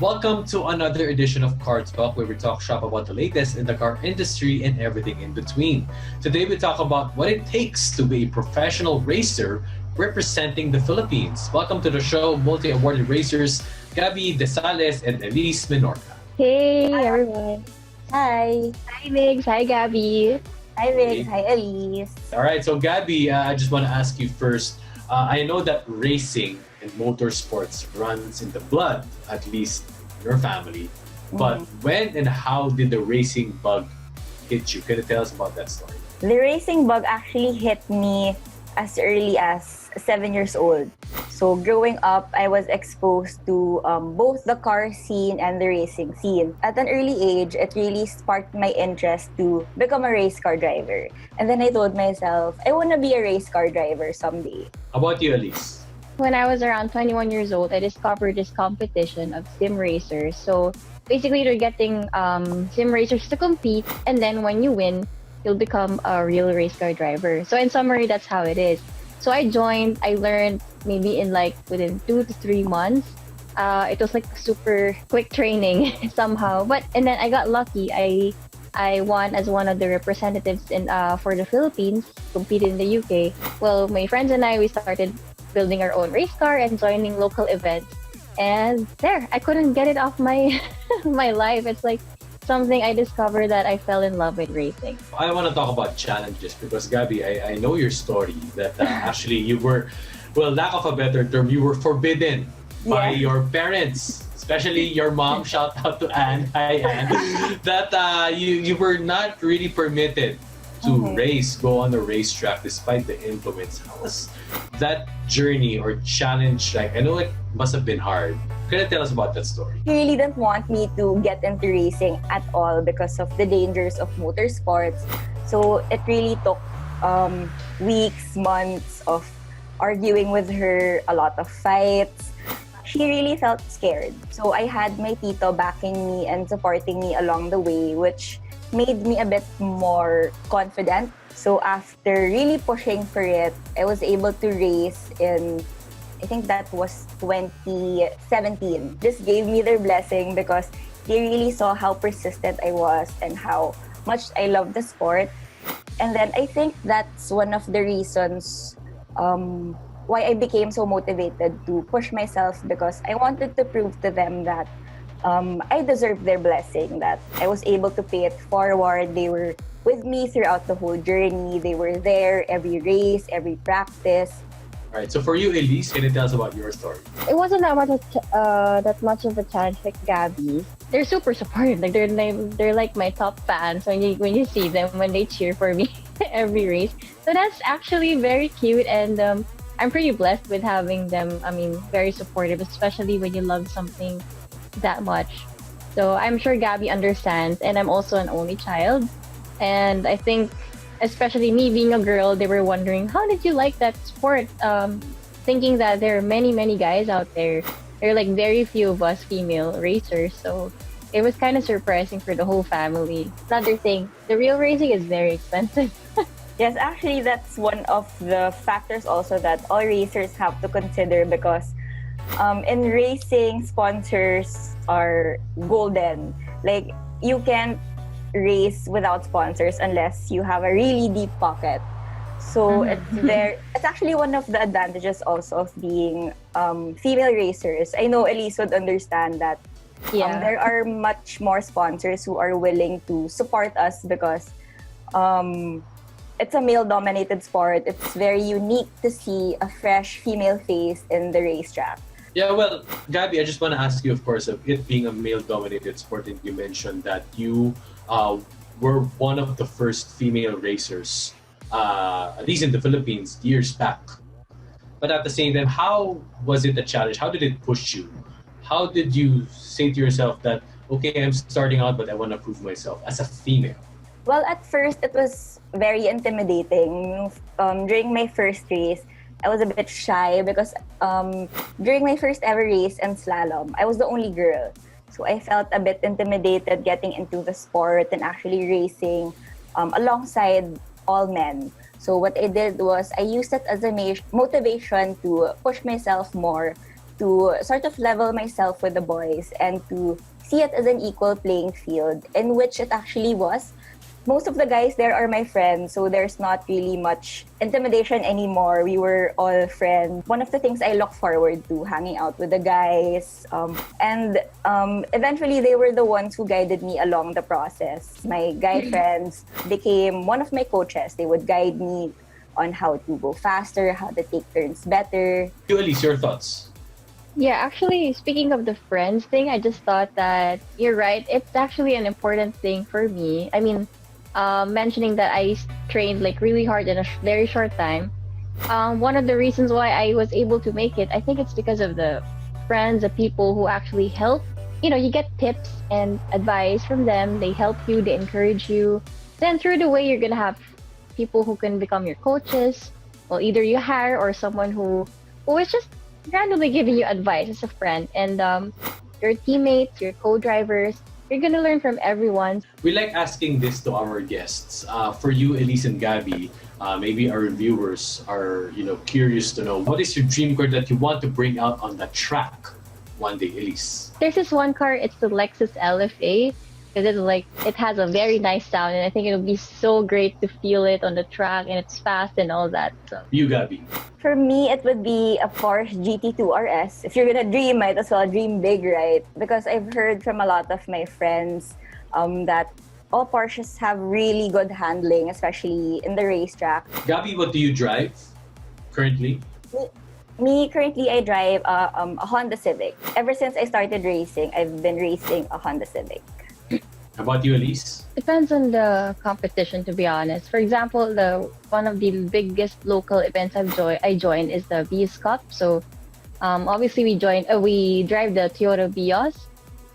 Welcome to another edition of Car Talk, where we talk shop about the latest in the car industry and everything in between. Today we talk about what it takes to be a professional racer representing the Philippines. Welcome to the show, multi-awarded racers Gabby Desales and Elise Menorca. Hey everyone. Hi. Hi Migs. Hi Gabby. Hi, Vic. Hi, Elise. All right, so Gabby, I just want to ask you first. I know that racing and motorsports runs in the blood, at least in your family. But when and how did the racing bug hit you? Can you tell us about that story? The racing bug actually hit me as early as 7 years old. So growing up, I was exposed to both the car scene and the racing scene. At an early age, it really sparked my interest to become a race car driver. And then I told myself, I want to be a race car driver someday. How about you, Elise? When I was around 21 years old, I discovered this competition of sim racers. So basically, you're getting sim racers to compete, and then when you win, you'll become a real race car driver. So in summary, that's how it is. So I joined. I learned maybe in like within 2 to 3 months. It was like super quick training somehow. And then I got lucky. I won as one of the representatives in for the Philippines, competed in the UK. Well, my friends and we started building our own race car and joining local events. And there, I couldn't get it off my my life. It's like something I discovered that I fell in love with racing. I want to talk about challenges because, Gabby, I know your story that actually you were, well, lack of a better term, you were forbidden by your parents, especially your mom. Shout out to Anne. Hi, Anne. That you were not really permitted to go on the racetrack despite the influence. How was that journey or challenge like? I know it must have been hard. Can you tell us about that story? He really didn't want me to get into racing at all because of the dangers of motorsports. So it really took weeks, months of arguing with her, a lot of fights. She really felt scared. So I had my tito backing me and supporting me along the way, which made me a bit more confident. So after really pushing for it, I was able to race in, I think that was 2017. This gave me their blessing because they really saw how persistent I was and how much I love the sport. And then I think that's one of the reasons why I became so motivated to push myself, because I wanted to prove to them that I deserved their blessing, that I was able to pay it forward. They were with me throughout the whole journey. They were there every race, every practice. All right. So for you, Elise, can you tell us about your story? It wasn't that much of a challenge like Gabby. They're super supportive. Like they're like my top fans when you see them, when they cheer for me every race. So that's actually very cute, and I'm pretty blessed with having them. I mean, very supportive, especially when you love something that much. So I'm sure Gabby understands, and I'm also an only child, and I think especially me being a girl, they were wondering, how did you like that sport? Thinking that there are many guys out there. There are like very few of us female racers, so it was kind of surprising for the whole family. Another thing, the real racing is very expensive. Yes, actually, that's one of the factors also that all racers have to consider, because in racing, sponsors are golden. Like, you can't race without sponsors unless you have a really deep pocket. So it's actually one of the advantages also of being female racers. I know Elise would understand that there are much more sponsors who are willing to support us because it's a male-dominated sport. It's very unique to see a fresh female face in the racetrack. Yeah, well, Gabby, I just want to ask you, of course, of it being a male-dominated sport, and you mentioned that you were one of the first female racers, at least in the Philippines, years back. But at the same time, how was it a challenge? How did it push you? How did you say to yourself that, okay, I'm starting out, but I want to prove myself as a female? Well, at first, it was very intimidating. During my first race, I was a bit shy because during my first ever race in slalom, I was the only girl. So I felt a bit intimidated getting into the sport and actually racing alongside all men. So what I did was I used it as a motivation to push myself more to sort of level myself with the boys and to see it as an equal playing field, in which it actually was. Most of the guys there are my friends, so there's not really much intimidation anymore. We were all friends. One of the things I look forward to, hanging out with the guys. And eventually, they were the ones who guided me along the process. My guy friends became one of my coaches. They would guide me on how to go faster, how to take turns better. You, Elise, your thoughts? Yeah, actually, speaking of the friends thing, I just thought that you're right. It's actually an important thing for me. I mean, mentioning that I trained like really hard in a very short time. One of the reasons why I was able to make it, I think it's because of the friends, the people who actually help. You know, you get tips and advice from them. They help you, they encourage you. Then through the way, you're gonna have people who can become your coaches. Well, either you hire or someone who is just randomly giving you advice as a friend. And your teammates, your co-drivers, you're gonna learn from everyone. We like asking this to our guests. For you, Elise and Gabby, maybe our viewers are curious to know, what is your dream car that you want to bring out on the track one day, Elise? There's this one car, it's the Lexus LFA, because it has a very nice sound, and I think it'll be so great to feel it on the track, and it's fast and all that. So. You, Gabby? For me, it would be a Porsche GT2 RS. If you're gonna dream, might as well dream big, right? Because I've heard from a lot of my friends that all Porsches have really good handling, especially in the racetrack. Gabby, what do you drive currently? Me currently, I drive a Honda Civic. Ever since I started racing, I've been racing a Honda Civic. How about you, Elise? Depends on the competition, to be honest. For example, one of the biggest local events I joined is the Vios Cup. So obviously we drive the Toyota Vios.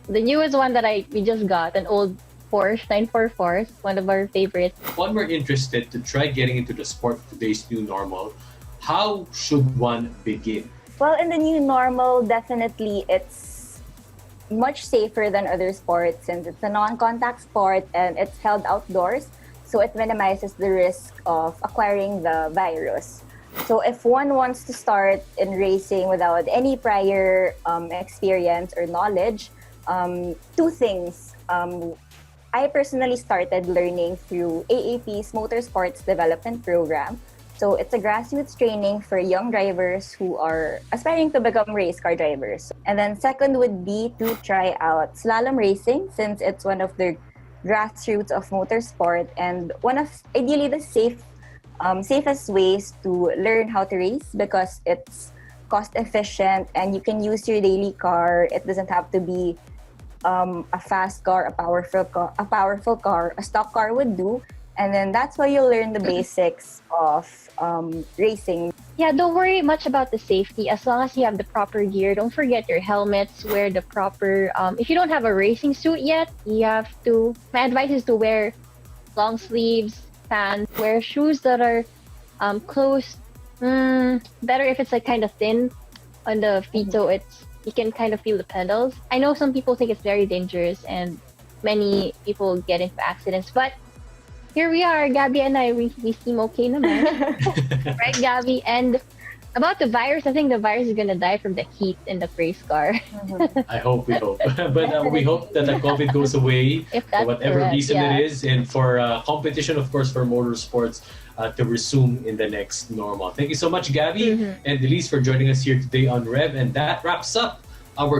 The newest one that we just got, an old Porsche 944, one of our favorites. One we're interested to try getting into the sport of today's new normal, how should one begin? Well, in the new normal, definitely it's much safer than other sports since it's a non-contact sport and it's held outdoors, so it minimizes the risk of acquiring the virus. So if one wants to start in racing without any prior experience or knowledge, two things. I personally started learning through AAP's Motorsports Development Program. So it's a grassroots training for young drivers who are aspiring to become race car drivers. And then second would be to try out slalom racing, since it's one of the grassroots of motorsport and one of ideally the safest ways to learn how to race, because it's cost efficient and you can use your daily car. It doesn't have to be a fast car, a powerful car. A stock car would do. And then that's why you'll learn the basics of racing. Yeah, don't worry much about the safety. As long as you have the proper gear, don't forget your helmets, wear the proper... if you don't have a racing suit yet, my advice is to wear long sleeves, pants, wear shoes that are close. Better if it's like kind of thin on the feet, so you can kind of feel the pedals. I know some people think it's very dangerous and many people get into accidents, but here we are, Gabby and I, we seem okay naman. Right, Gabby? And about the virus, I think the virus is gonna die from the heat in the race car. I hope, we hope. But we hope that the COVID goes away If for that's whatever correct, reason yeah. it is, and for competition, of course, for motorsports to resume in the next normal. Thank you so much, Gabby and Elise, for joining us here today on Rev. And that wraps up our